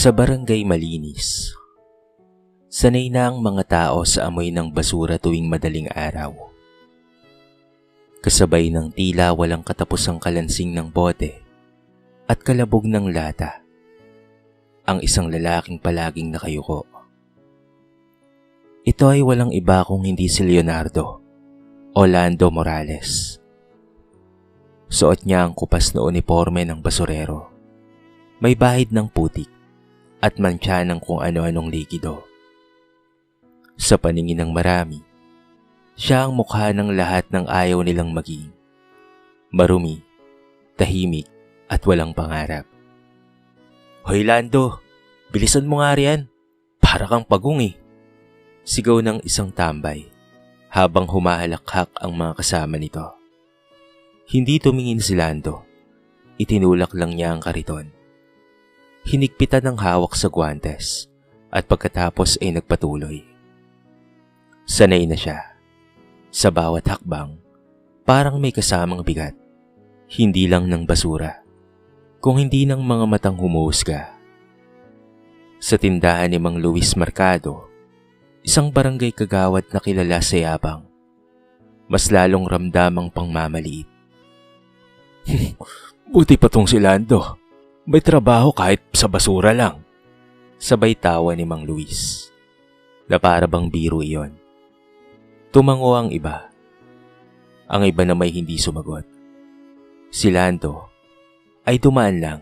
Sa barangay malinis, sanay na ang mga tao sa amoy ng basura tuwing madaling araw. Kasabay ng tila walang katapusang kalansing ng bote at kalabog ng lata, ang isang lalaking palaging nakayuko. Ito ay walang iba kung hindi si Leonardo o Lando Morales. Suot niya ang kupas na uniforme ng basurero. May bahid ng putik at mantsa ng kung ano-anong likido. Sa paningin ng marami, siya ang mukha ng lahat ng ayaw nilang maging. Marumi, tahimik at walang pangarap. "Hoy Lando, bilisan mo nga riyan. Para kang pagong eh." Sigaw ng isang tambay habang humahalakhak ang mga kasama nito. Hindi tumingin si Lando. Itinulak lang niya ang kariton. Hinigpitan ng hawak sa guwantes at pagkatapos ay nagpatuloy. Sanay na siya. Sa bawat hakbang, parang may kasamang bigat. Hindi lang ng basura, kung hindi ng mga matang humuhusga. Sa tindahan ni Mang Luis Mercado, isang barangay kagawad na kilala sa yabang, mas lalong ramdam ang pangmamaliit. "Buti pa tong si Lando. May trabaho kahit sa basura lang." Sabay tawa ni Mang Luis, na para bang biro iyon. Tumango ang iba. Ang iba na may hindi sumagot. Si Lando ay dumaan lang,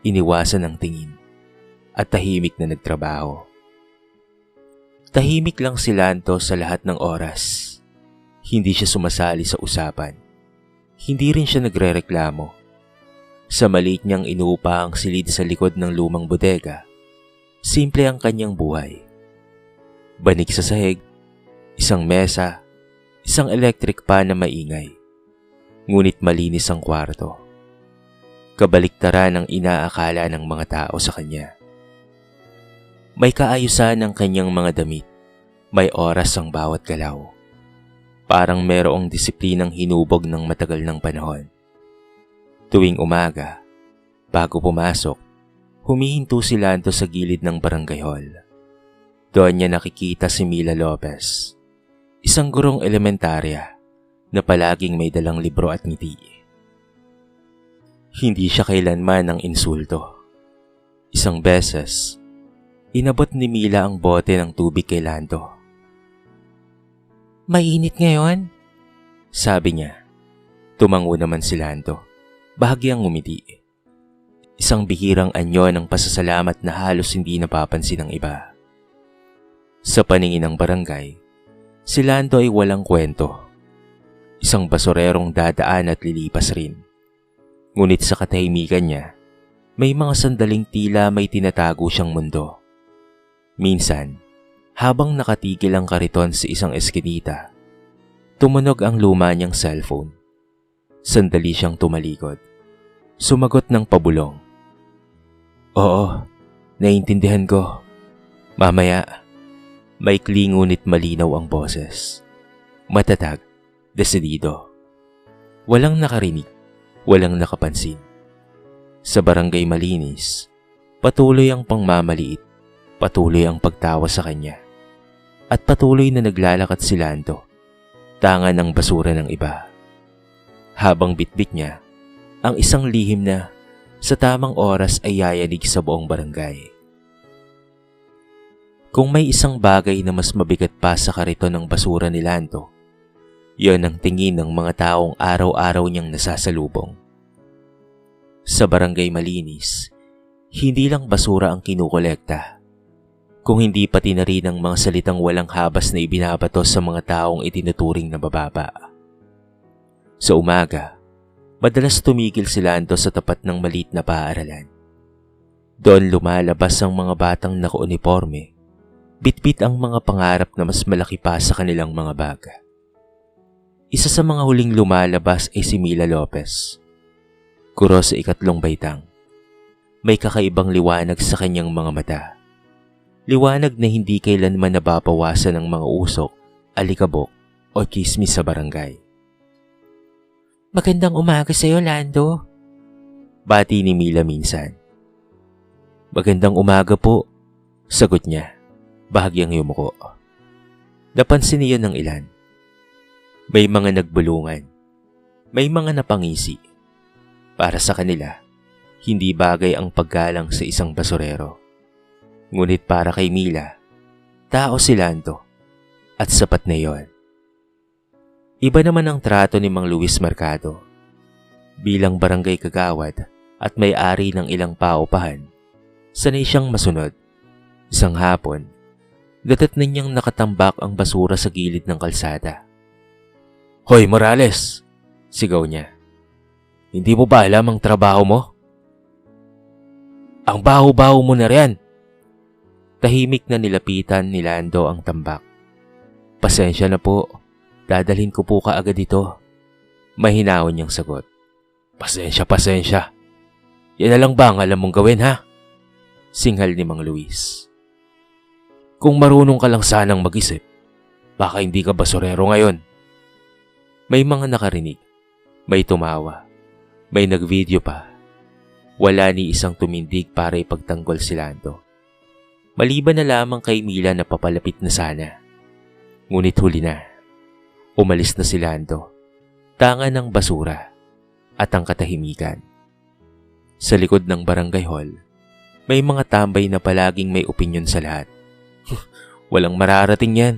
iniwasan ang tingin, at tahimik na nagtrabaho. Tahimik lang si Lando sa lahat ng oras. Hindi siya sumasali sa usapan. Hindi rin siya nagrereklamo. Sa maliit niyang inuupa ang silid sa likod ng lumang bodega, simple ang kanyang buhay. Banig sa sahig, isang mesa, isang electric pan na maingay. Ngunit malinis ang kwarto. Kabaliktaran ang inaakala ng mga tao sa kanya. May kaayusan ang kanyang mga damit. May oras ang bawat galaw. Parang merong disiplinang hinubog ng matagal ng panahon. Tuwing umaga, bago pumasok, humihinto si Lando sa gilid ng barangay hall. Doon niya nakikita si Mila Lopez, isang gurong elementarya na palaging may dalang libro at ngiti. Hindi siya kailanman ng insulto. Isang beses, inabot ni Mila ang bote ng tubig kay Lando. "Mainit ngayon?" sabi niya. Tumango naman si Lando, bahagyang ngumiti. Isang bihirang anyo ng pasasalamat na halos hindi napapansin ng iba. Sa paningin ng barangay, si Lando ay walang kwento. Isang basurerong dadaan at lilipas rin. Ngunit sa katahimikan niya, may mga sandaling tila may tinatago siyang mundo. Minsan, habang nakatigil ang kariton sa isang eskinita, tumunog ang luma niyang cellphone. Sandali siyang tumalikod. Sumagot ng pabulong. "Oo, naiintindihan ko. Mamaya." Maikli ngunit malinaw ang boses. Matatag, desidido. Walang nakarinig, walang nakapansin. Sa barangay malinis, patuloy ang pangmamaliit, patuloy ang pagtawa sa kanya, at patuloy na naglalakad si Lando, tangan ng basura ng iba. Habang bitbit niya ang isang lihim na sa tamang oras ay yayanig sa buong barangay. Kung may isang bagay na mas mabigat pa sa kariton ng basura ni Lando, yon ang tingin ng mga taong araw-araw niyang nasasalubong. Sa barangay malinis, hindi lang basura ang kinukolekta, kung hindi pati na rin ang mga salitang walang habas na ibinabato sa mga taong itinuturing na bababa. Sa umaga, madalas tumigil si Lando sa tapat ng maliit na paaralan. Doon lumalabas ang mga batang naka-uniforme, bitbit ang mga pangarap na mas malaki pa sa kanilang mga bag. Isa sa mga huling lumalabas ay si Mila Lopez. Kuro sa ikatlong baitang. May kakaibang liwanag sa kanyang mga mata. Liwanag na hindi kailanman nababawasan ng mga usok, alikabok o chismis sa barangay. "Magandang umaga sa'yo, Lando." Bati ni Mila minsan. Magandang umaga po, sagot niya, bahagyang yumuko. Napansin niya ng ilan. May mga nagbulungan, may mga napangisi. Para sa kanila, hindi bagay ang paggalang sa isang basurero. Ngunit para kay Mila, tao si Lando at sapat na yon. Iba naman ang trato ni Mang Luis Mercado. Bilang barangay kagawad at may-ari ng ilang paupahan, sanay siyang masunod. Isang hapon, natatnan niyang nakatambak ang basura sa gilid ng kalsada. "Hoy Morales!" sigaw niya. "Hindi mo ba alam ang trabaho mo? Ang baho-baho mo na riyan!" Tahimik na nilapitan ni Lando ang tambak. "Pasensya na po, dadalhin ko po kaagad ito." Mahinahon niyang sagot. Pasensya. Yan na lang ba ang alam mong gawin, ha?" Singhal ni Mang Luis. "Kung marunong ka lang sanang mag-isip, baka hindi ka basurero ngayon." May mga nakarinig, may tumawa, may nag-video pa. Wala ni isang tumindig para ipagtanggol si Lando. Maliban na lamang kay Mila na papalapit na sana. Ngunit huli na. Umalis na si Lando. Tanga ng basura at ang katahimikan. Sa likod ng barangay hall, may mga tambay na palaging may opinyon sa lahat. "Walang mararating yan,"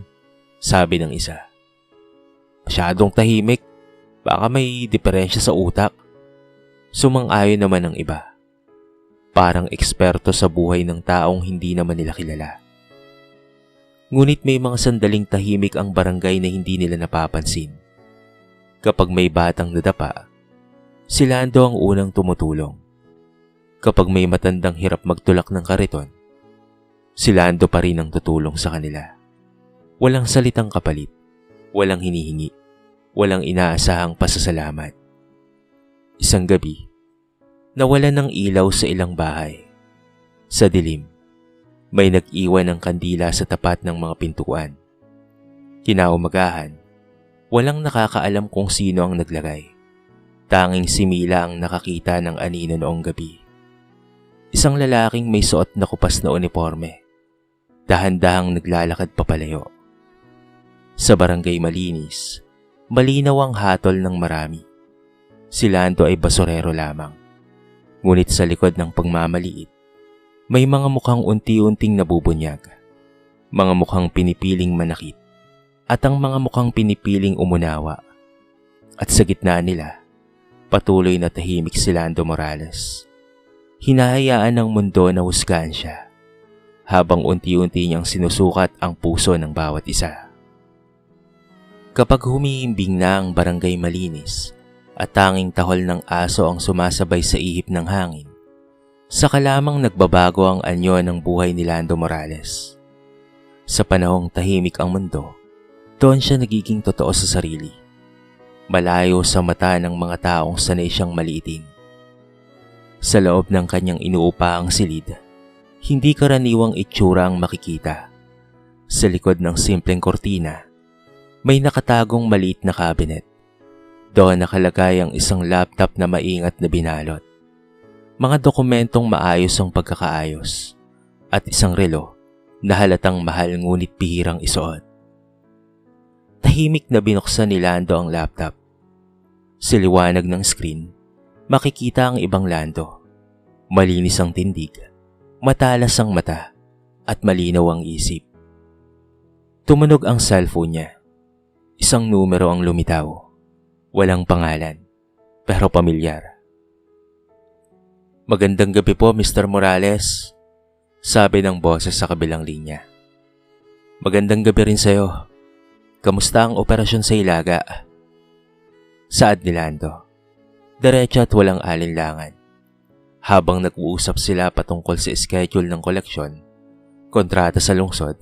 sabi ng isa. "Masyadong tahimik, baka may diferensya sa utak." Sumang-ayon naman ng iba. Parang eksperto sa buhay ng taong hindi naman nila kilala. Ngunit may mga sandaling tahimik ang barangay na hindi nila napapansin. Kapag may batang nadapa, si Lando ang unang tumutulong. Kapag may matandang hirap magtulak ng kariton, si Lando pa rin ang tutulong sa kanila. Walang salitang kapalit, walang hinihingi, walang inaasahang pasasalamat. Isang gabi, nawalan ng ilaw sa ilang bahay. Sa dilim, may nag-iwan ng kandila sa tapat ng mga pintuan. Kinaumagahan, walang nakakaalam kung sino ang naglagay. Tanging si Mila ang nakakita ng anino noong gabi. Isang lalaking may suot na kupas na uniforme, dahan-dahang naglalakad papalayo. Sa barangay malinis, malinaw ang hatol ng marami. Si Lando ay basurero lamang. Ngunit sa likod ng pagmamaliit, may mga mukhang unti-unting nabubunyag. Mga mukhang pinipiling manakit at ang mga mukhang pinipiling umunawa. At sa gitna nila, patuloy na tahimik si Lando Morales. Hinahayaan ng mundo na husgahan siya, habang unti-unti niyang sinusukat ang puso ng bawat isa. Kapag humihimbing na ang barangay malinis at tanging tahol ng aso ang sumasabay sa ihip ng hangin, saka lamang nagbabago ang anyo ng buhay ni Lando Morales. Sa panahong tahimik ang mundo, doon siya nagiging totoo sa sarili. Malayo sa mata ng mga taong sanay siyang maliitin. Sa loob ng kanyang inuupaang silid, hindi karaniwang itsura ang makikita. Sa likod ng simpleng kortina, may nakatagong maliit na cabinet. Doon nakalagay ang isang laptop na maingat na binalot. Mga dokumentong maayos ang pagkakaayos at isang relo na halatang mahal ngunit bihirang isuot. Tahimik na binuksan ni Lando ang laptop. Sa liwanag ng screen, makikita ang ibang Lando. Malinis ang tindig, matalas ang mata, at malinaw ang isip. Tumunog ang cellphone niya. Isang numero ang lumitaw. Walang pangalan, pero pamilyar. "Magandang gabi po, Mr. Morales," sabi ng boses sa kabilang linya. "Magandang gabi rin sa'yo. Kamusta ang operasyon sa Ilaga?" Saad ni Lando. Diretso at walang alinlangan. Habang nag-uusap sila patungkol sa schedule ng koleksyon, kontrata sa lungsod,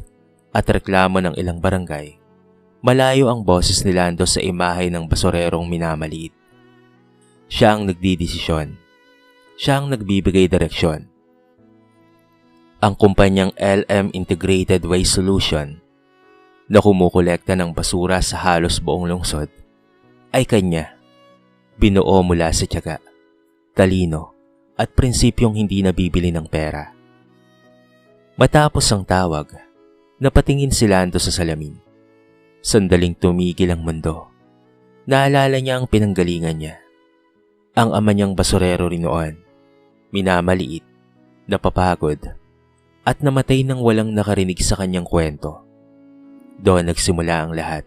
at reklamo ng ilang barangay, malayo ang boses ni Lando sa imahe ng basurerong minamaliit. Siya ang nagdidesisyon. Siya ang nagbibigay direksyon. Ang kumpanyang LM Integrated Waste Solution na kumukolekta ng basura sa halos buong lungsod ay kanya. Binuo mula sa tiyaga, talino at prinsipyong hindi nabibili ng pera. Matapos ang tawag, napatingin si Lando sa salamin. Sandaling tumigil ang mundo. Naalala niya ang pinanggalingan niya. Ang ama niyang basurero rin noon. Minamaliit, napapagod, at namatay nang walang nakarinig sa kanyang kwento. Doon nagsimula ang lahat.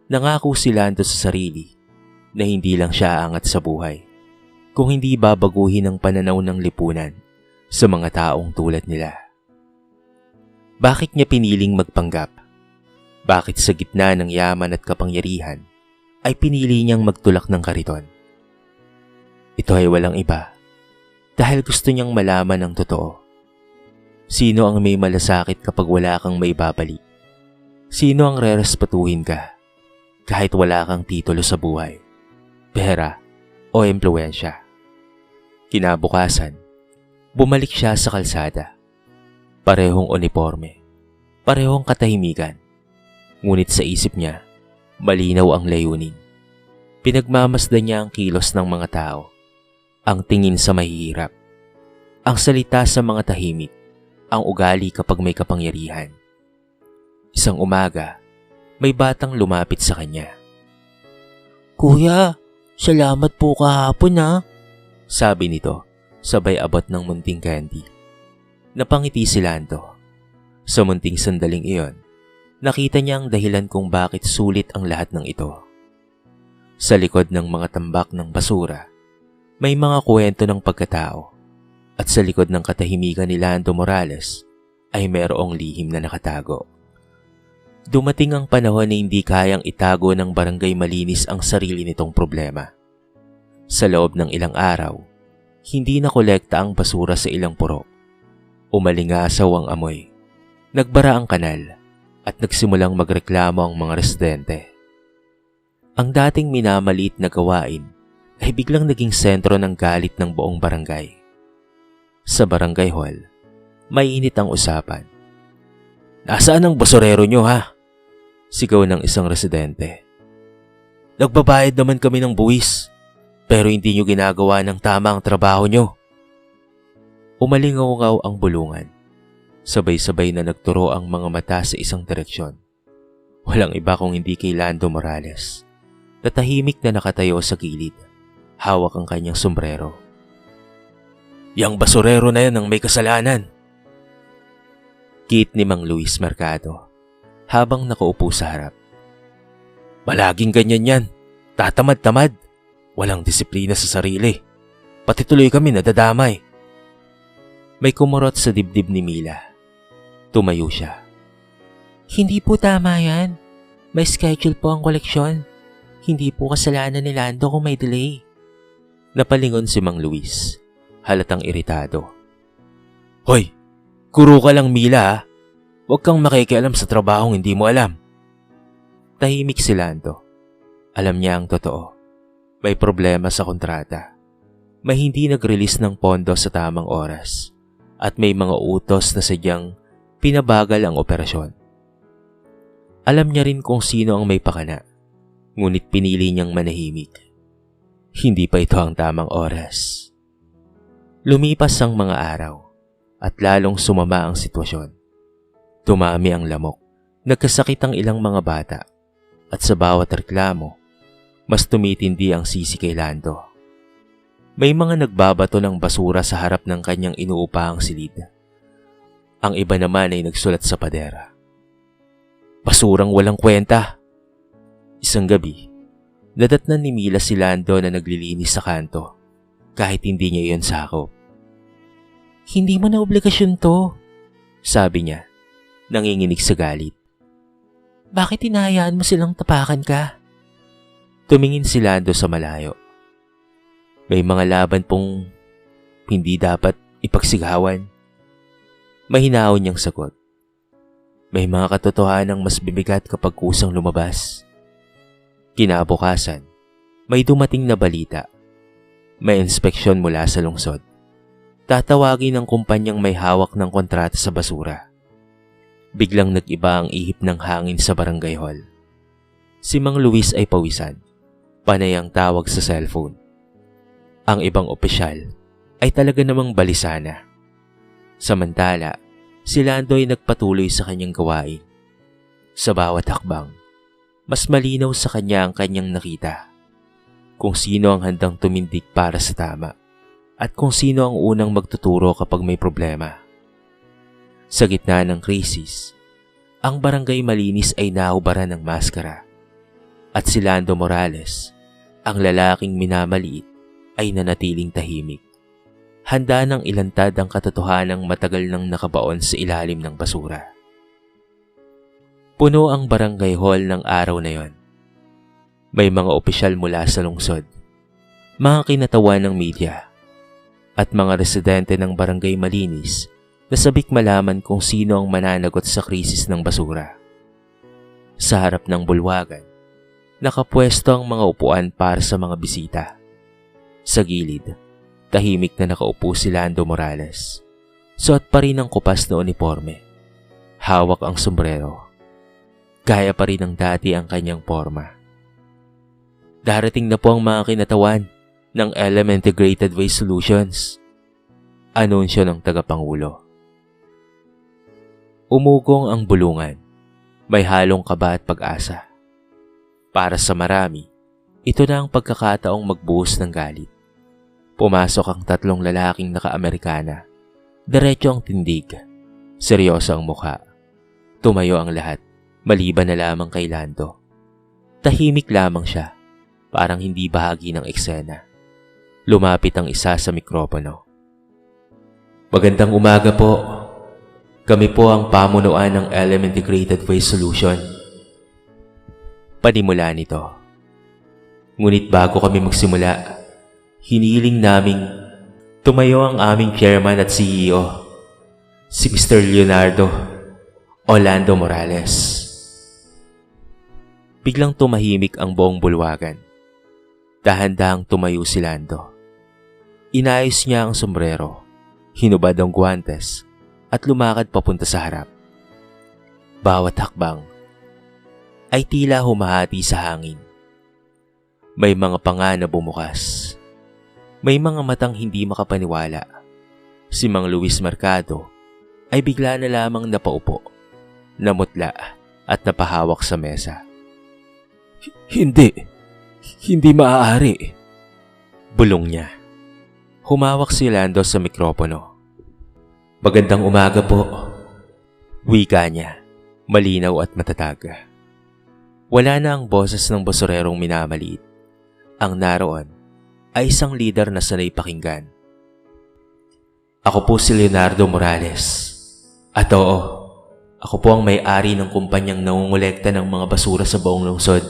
Nangako si Lando sa sarili na hindi lang siya aangat sa buhay, kung hindi babaguhin ang pananaw ng lipunan sa mga taong tulad nila. Bakit niya piniling magpanggap? Bakit sa gitna ng yaman at kapangyarihan ay pinili niyang magtulak ng kariton? Ito ay walang iba dahil gusto niyang malaman ang totoo. Sino ang may malasakit kapag wala kang maibabalik? Sino ang rerespatuhin ka kahit wala kang titulo sa buhay, pera o impluwensya? Kinabukasan, bumalik siya sa kalsada. Parehong uniforme, parehong katahimikan. Ngunit sa isip niya, malinaw ang layunin. Pinagmamasdan niya ang kilos ng mga tao, ang tingin sa mahihirap, ang salita sa mga tahimik, ang ugali kapag may kapangyarihan. Isang umaga, may batang lumapit sa kanya. "Kuya, salamat po kahapon ha." Sabi nito, sabay abot ng munting candy. Napangiti si Lando. Sa munting sandaling iyon, nakita niya ang dahilan kung bakit sulit ang lahat ng ito. Sa likod ng mga tambak ng basura, may mga kwento ng pagkatao. At sa likod ng katahimikan ni Lando Morales, ay mayroong lihim na nakatago. Dumating ang panahon na hindi kayang itago ng barangay malinis ang sarili nitong problema. Sa loob ng ilang araw, hindi na kolekta ang basura sa ilang purok. Umalingasaw ang amoy. Nagbara ang kanal at nagsimulang magreklamo ang mga residente. Ang dating minamaliit na gawain ay biglang naging sentro ng galit ng buong barangay. Sa barangay hall, may init ang usapan. "Nasaan ang basurero nyo ha?" Sigaw ng isang residente. "Nagbabayad naman kami ng buwis, pero hindi nyo ginagawa ng tama ang trabaho nyo." Umalingaw ang bulungan. Sabay-sabay na nagturo ang mga mata sa isang direksyon. Walang iba kung hindi kay Lando Morales, na tahimik na nakatayo sa gilid, hawak ang kanyang sombrero. "Yang basurero na yan ang may kasalanan," Kit ni Mang Luis Mercado habang nakaupo sa harap. "Palaging ganyan yan, tatamad-tamad, walang disiplina sa sarili, pati tuloy kami nadadamay." May kumurot sa dibdib ni Mila. Tumayo siya. "Hindi po tama yan. May schedule po ang koleksyon. Hindi po kasalanan ni Lando kung may delay." Napalingon si Mang Luis, halatang iritado. "Hoy, guro ka lang Mila ha. Huwag kang makikialam sa trabahong hindi mo alam." Tahimik si Lando. Alam niya ang totoo. May problema sa kontrata. May hindi nag-release ng pondo sa tamang oras. At may mga utos na sadyang pinabagal ang operasyon. Alam niya rin kung sino ang may pakana. Ngunit pinili niyang manahimik. Hindi pa ito ang tamang oras. Lumipas ang mga araw at lalong sumama ang sitwasyon. Tumami ang lamok, nagkasakit ang ilang mga bata, at sa bawat reklamo, mas tumitindi ang sisi kay Lando. May mga nagbabato ng basura sa harap ng kanyang inuupahang silid. Ang iba naman ay nagsulat sa padera. "Basurang walang kwenta." Isang gabi, nadatnan ni Mila si Lando na naglilinis sa kanto, kahit hindi niya iyon sakop. "Hindi mo na obligasyon to," sabi niya, nanginginig sa galit. "Bakit hinahayaan mo silang tapakan ka?" Tumingin si Lando sa malayo. May mga laban pong hindi dapat ipagsigawan. Mahinahon niyang sagot. May mga katotohanang mas bibigat kapag kusang lumabas. Kinabukasan, may dumating na balita. May inspeksyon mula sa lungsod. Tatawagin ng kumpanyang may hawak ng kontrata sa basura. Biglang nag-iba ang ihip ng hangin sa barangay hall. Si Mang Luis ay pawisan. Panay ang tawag sa cellphone. Ang ibang opisyal ay talaga namang balisana. Samantala, Si Lando ay nagpatuloy sa kanyang gawain. Sa bawat hakbang, mas malinaw sa kanya ang kanyang nakita. Kung sino ang handang tumindig para sa tama at kung sino ang unang magtuturo kapag may problema. Sa gitna ng krisis, ang Barangay Malinis ay nahubaran ng maskara at si Lando Morales, ang lalaking minamaliit, ay nanatiling tahimik. Handa nang ilantad ang katotohanang matagal nang nakabaon sa ilalim ng basura. Puno ang barangay hall ng araw na yon. May mga opisyal mula sa lungsod, mga kinatawan ng media, at mga residente ng Barangay Malinis na sabik malaman kung sino ang mananagot sa krisis ng basura. Sa harap ng bulwagan, nakapwesto ang mga upuan para sa mga bisita. Sa gilid, tahimik na nakaupo si Lando Morales. Suot pa rin ang kupas na uniforme. Hawak ang sombrero. Gaya pa rin ng dati ang kanyang forma. Darating na po ang mga kinatawan ng LM Integrated Waste Solutions. Anunsyo ng tagapangulo. Umugong ang bulungan. May halong kaba at pag-asa. Para sa marami, ito na ang pagkakataong magbuhos ng galit. Pumasok ang tatlong lalaking naka-Amerikana. Diretso ang tindig. Seryoso ang mukha. Tumayo ang lahat, maliban na lamang kay Lando. Tahimik lamang siya, parang hindi bahagi ng eksena. Lumapit ang isa sa mikropono. Magandang umaga po. Kami po ang pamunuan ng LM Integrated Waste Solution. Panimula nito. Ngunit bago kami magsimula, hiniling naming tumayo ang aming chairman at CEO, si Mr. Leonardo Orlando Morales. Biglang tumahimik ang buong bulwagan. Dahan-dahang tumayo si Lando. Inayos niya ang sombrero, hinubad ang guwantes, at lumakad papunta sa harap. Bawat hakbang ay tila humahati sa hangin. May mga panga na bumukas. May mga matang hindi makapaniwala. Si Mang Luis Mercado ay bigla na lamang napaupo, namutla at napahawak sa mesa. Hindi maaari. Bulong niya. Humawak si Lando sa mikropono. Magandang umaga po. Wika niya, malinaw at matatag. Wala na ang boses ng basurerong minamaliit. Ang naroon ay isang lider na sanay pakinggan. Ako po si Leonardo Morales. At oo, ako po ang may-ari ng kumpanyang nangungulekta ng mga basura sa buong lungsod.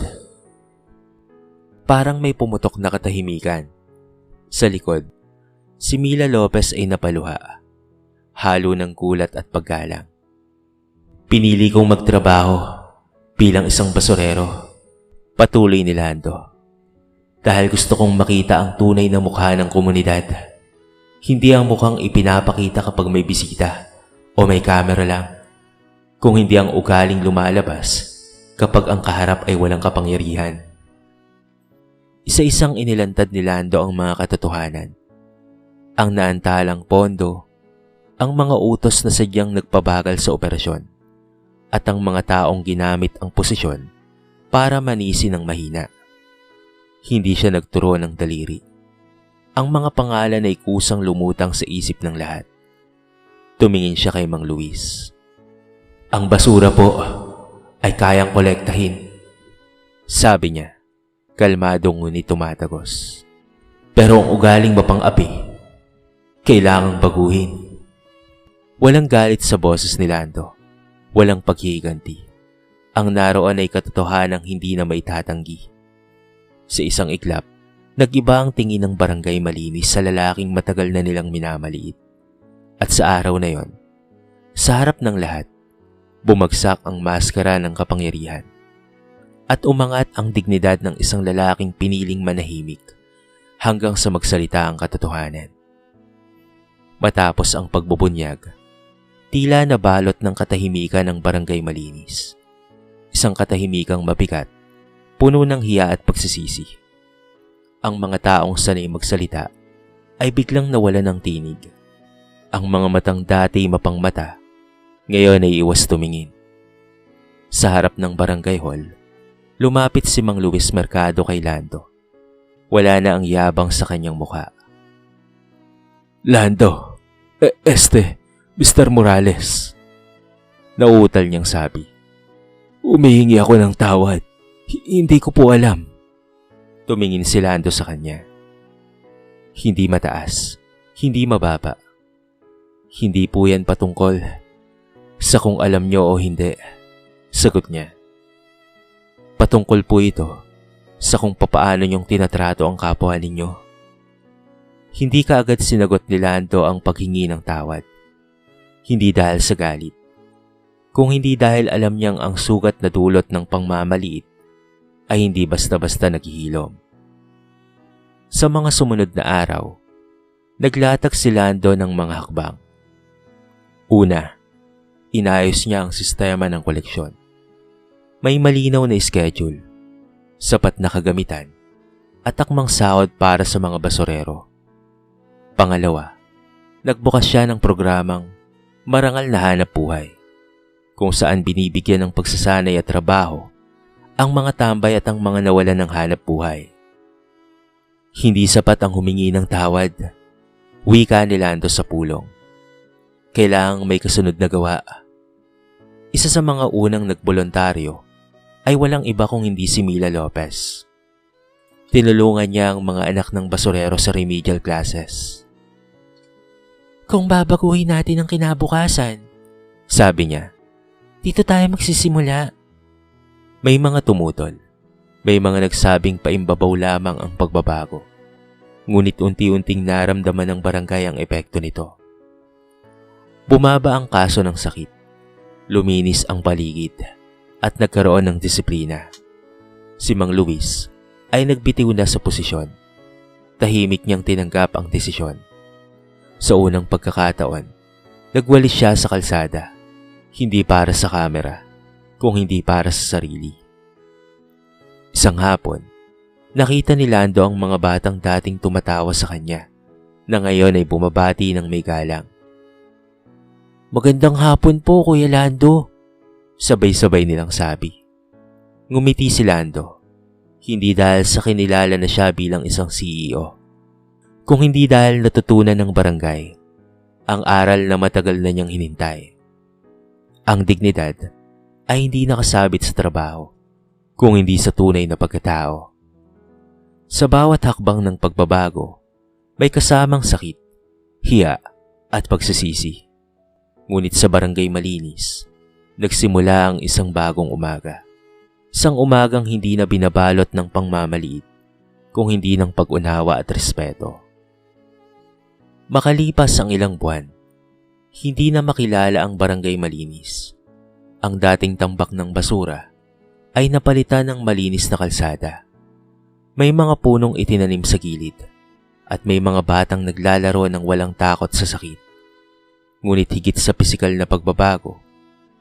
Parang may pumutok na katahimikan. Sa likod, si Mila Lopez ay napaluha. Halo ng gulat at paggalang. Pinili kong magtrabaho bilang isang basurero. Patuloy ni Lando. Dahil gusto kong makita ang tunay na mukha ng komunidad. Hindi ang mukhang ipinapakita kapag may bisita o may kamera lang. Kung hindi ang ugaling lumalabas kapag ang kaharap ay walang kapangyarihan. Isa-isang inilantad ni Lando ang mga katotohanan. Ang naantalang pondo, ang mga utos na sadyang nagpabagal sa operasyon, at ang mga taong ginamit ang posisyon para manisi ng mahina. Hindi siya nagturo ng daliri. Ang mga pangalan ay kusang lumutang sa isip ng lahat. Tumingin siya kay Mang Luis. Ang basura po ay kayang kolektahin. Sabi niya, kalmadong ngunit tumatagos. Pero ang ugaling mapang-api, kailangang baguhin. Walang galit sa boses ni Lando. Walang paghihiganti. Ang naroon ay katotohanang hindi na maitatanggi. Sa isang iglap, nag-iba ang tingin ng Barangay Malinis sa lalaking matagal na nilang minamaliit. At sa araw na yon, sa harap ng lahat, bumagsak ang maskara ng kapangyarihan. At umangat ang dignidad ng isang lalaking piniling manahimik hanggang sa magsalita ang katotohanan. Matapos ang pagbubunyag, tila nabalot ng katahimikan ng Barangay Malinis. Isang katahimikang mabigat, puno ng hiya at pagsisisi. Ang mga taong sanay magsalita ay biglang nawalan ng tinig. Ang mga matang dati mapangmata Ngayon ay iwas tumingin. Sa harap ng barangay hall, lumapit si Mang Luis Mercado kay Lando. Wala na ang yabang sa kanyang mukha. Lando, Mr. Morales. Nauutal niyang sabi. Umihingi ako ng tawad. Hindi ko po alam. Tumingin si Lando sa kanya. Hindi mataas, hindi mababa. Hindi po yan patungkol sa kung alam niyo o hindi, sagot niya. Patungkol po ito sa kung papaano niyong tinatrato ang kapwa ninyo. Hindi kaagad sinagot ni Lando ang paghingi ng tawad. Hindi dahil sa galit, kung hindi dahil alam niyang ang sugat na dulot ng pangmamaliit ay hindi basta-basta naghihilom. Sa mga sumunod na araw, naglatag si Lando ng mga hakbang. Una, inayos niya ang sistema ng koleksyon. May malinaw na schedule, sapat na kagamitan, at akmang sahod para sa mga basurero. Pangalawa, nagbukas siya ng programang Marangal na Hanap Buhay, kung saan binibigyan ng pagsasanay at trabaho ang mga tambay at ang mga nawalan ng hanap buhay. Hindi sapat ang humingi ng tawad, wika ni Lando sa pulong. Kailangang may kasunod na gawa. Isa sa mga unang nagbolontaryo ay walang iba kung hindi si Mila Lopez. Tinulungan niya ang mga anak ng basurero sa remedial classes. Kung babaguhin natin ang kinabukasan, sabi niya, dito tayo magsisimula. May mga tumutol. May mga nagsabing paimbabaw lamang ang pagbabago. Ngunit unti-unting naramdaman ng barangay ang epekto nito. Bumaba ang kaso ng sakit. Luminis ang paligid at nagkaroon ng disiplina. Si Mang Luis ay nagbitiw na sa posisyon. Tahimik niyang tinanggap ang desisyon. Sa unang pagkakataon, nagwalis siya sa kalsada. Hindi para sa kamera, kung hindi para sa sarili. Isang hapon, nakita ni Lando ang mga batang dating tumatawa sa kanya na ngayon ay bumabati ng may galang. Magandang hapon po, Kuya Lando. Sabay-sabay nilang sabi. Ngumiti si Lando, hindi dahil sa kinilala na siya bilang isang CEO, kung hindi dahil natutunan ng barangay ang aral na matagal na niyang hinintay. Ang dignidad ay hindi nakasabit sa trabaho, kung hindi sa tunay na pagkatao. Sa bawat hakbang ng pagbabago, may kasamang sakit, hiya at pagsisisi. Ngunit sa barangay Malinis, nagsimula ang isang bagong umaga. Isang umagang hindi na binabalot ng pangmamaliit, kung hindi ng pag-unawa at respeto. Makalipas ang ilang buwan, hindi na makilala ang barangay Malinis. Ang dating tambak ng basura ay napalitan ng malinis na kalsada. May mga punong itinanim sa gilid at may mga batang naglalaro ng walang takot sa sakit. Ngunit higit sa pisikal na pagbabago,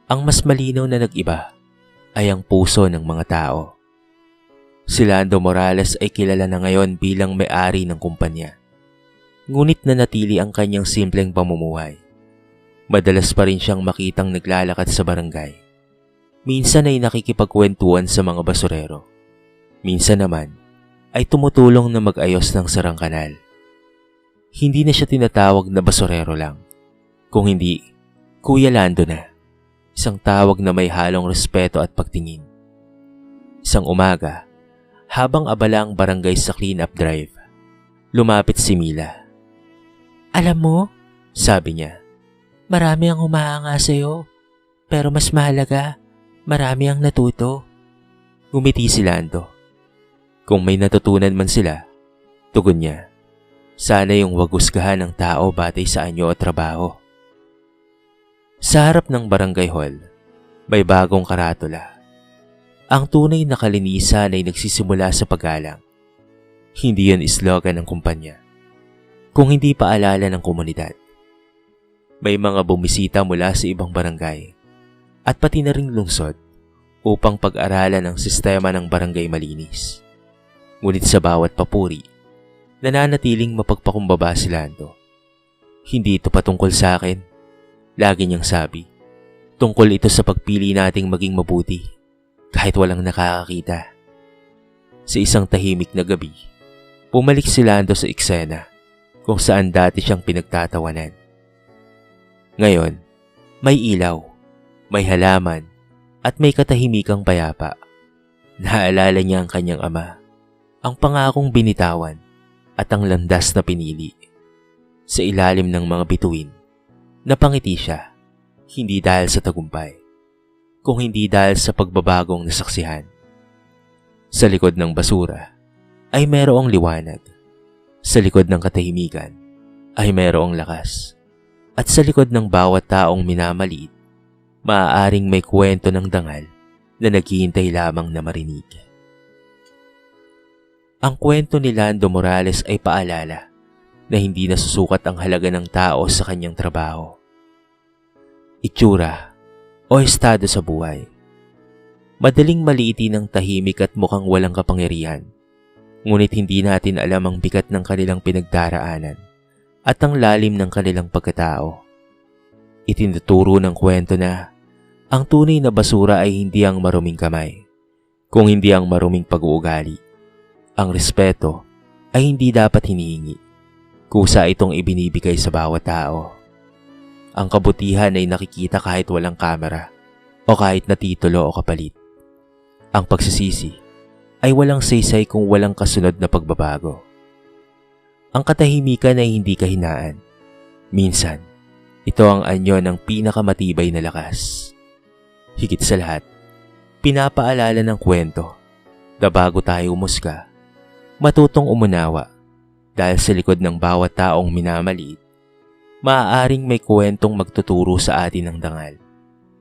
ang mas malinaw na nag-iba ay ang puso ng mga tao. Si Lando Morales ay kilala na ngayon bilang may-ari ng kumpanya. Ngunit nanatili ang kanyang simpleng pamumuhay. Madalas pa rin siyang makitang naglalakad sa barangay. Minsan ay nakikipagkwentuhan sa mga basurero. Minsan naman ay tumutulong na mag-ayos ng sarang kanal. Hindi na siya tinatawag na basurero lang, kung hindi Kuya Lando na. Isang tawag na may halong respeto at pagtingin. Isang umaga, habang abala ang barangay sa clean-up drive, lumapit si Mila. Alam mo, sabi niya, marami ang humahanga sa'yo, pero mas mahalaga, marami ang natuto. Ngumiti si Lando. Kung may natutunan man sila, tugon niya, sana yung wag husgahan ng tao batay sa anyo o trabaho. Sa harap ng barangay hall, may bagong karatula. Ang tunay na kalinisan ay nagsisimula sa paggalang. Hindi yan slogan ng kumpanya, kung hindi paalala ng komunidad. May mga bumisita mula sa ibang barangay at pati na ring lungsod upang pag-aralan ang sistema ng barangay Malinis. Ngunit sa bawat papuri, nananatiling mapagpakumbaba si Lando. Hindi ito patungkol sa akin, lagi niyang sabi. Tungkol ito sa pagpili nating maging mabuti kahit walang nakakakita. Sa isang tahimik na gabi, bumalik si Lando sa eksena kung saan dati siyang pinagtatawanan. Ngayon, may ilaw, may halaman, at may katahimikang payapa. Naalala niya ang kanyang ama, ang pangakong binitawan at ang landas na pinili. Sa ilalim ng mga bituin, napangiti siya, hindi dahil sa tagumpay, kung hindi dahil sa pagbabagong nasaksihan. Sa likod ng basura ay mayroong liwanag. Sa likod ng katahimikan ay mayroong lakas. At sa likod ng bawat taong minamaliit, maaaring may kwento ng dangal na naghihintay lamang na marinig. Ang kwento ni Lando Morales ay paalala na hindi nasusukat ang halaga ng tao sa kanyang trabaho, itsura o estado sa buhay. Madaling maliitin ng tahimik at mukhang walang kapangyarihan, ngunit hindi natin alam ang bigat ng kanilang pinagdaraanan at ang lalim ng kanilang pagkatao. Itinuturo ng kwento na ang tunay na basura ay hindi ang maruming kamay, kung hindi ang maruming pag-uugali. Ang respeto ay hindi dapat hinihingi, kusa itong ibinibigay sa bawat tao. Ang kabutihan ay nakikita kahit walang kamera o kahit na titulo o kapalit. Ang pagsisisi ay walang saysay kung walang kasunod na pagbabago. Ang katahimikan ay hindi kahinaan. Minsan, ito ang anyo ng pinakamatibay na lakas. Higit sa lahat, pinapaalala ng kwento na bago tayo umusga, matutong umunawa dahil sa likod ng bawat taong minamaliit, maaaring may kwentong magtuturo sa atin ng dangal,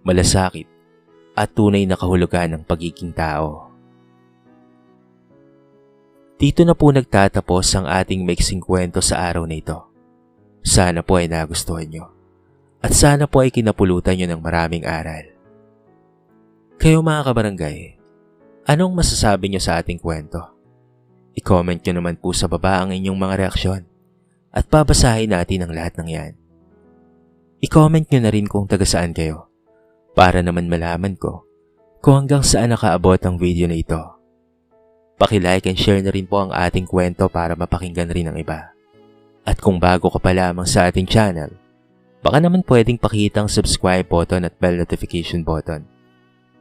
malasakit, at tunay na kahulugan ng pagiging tao. Dito na po nagtatapos ang ating maiksing kwento sa araw na ito. Sana po ay nagustuhan nyo. At sana po ay kinapulutan nyo ng maraming aral. Kayo mga kabarangay, anong masasabi nyo sa ating kwento? I-comment nyo naman po sa baba ang inyong mga reaksyon at babasahin natin ang lahat ng yan. I-comment nyo na rin kung taga saan kayo para naman malaman ko kung hanggang saan nakaabot ang video na ito. Paki-like and share na rin po ang ating kwento para mapakinggan rin ng iba. At kung bago ka pa lamang sa ating channel, baka naman pwedeng pakita ang subscribe button at bell notification button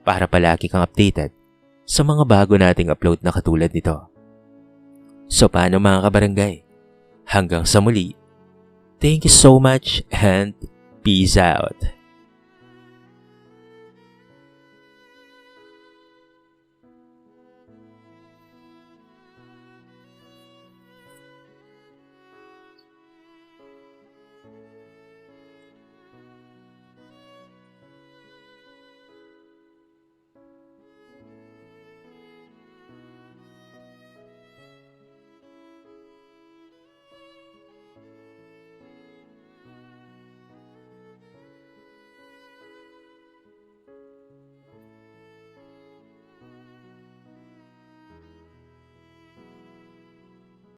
para palagi kang updated sa mga bago nating upload na katulad nito. So paano mga kabarangay? Hanggang sa muli, thank you so much and peace out.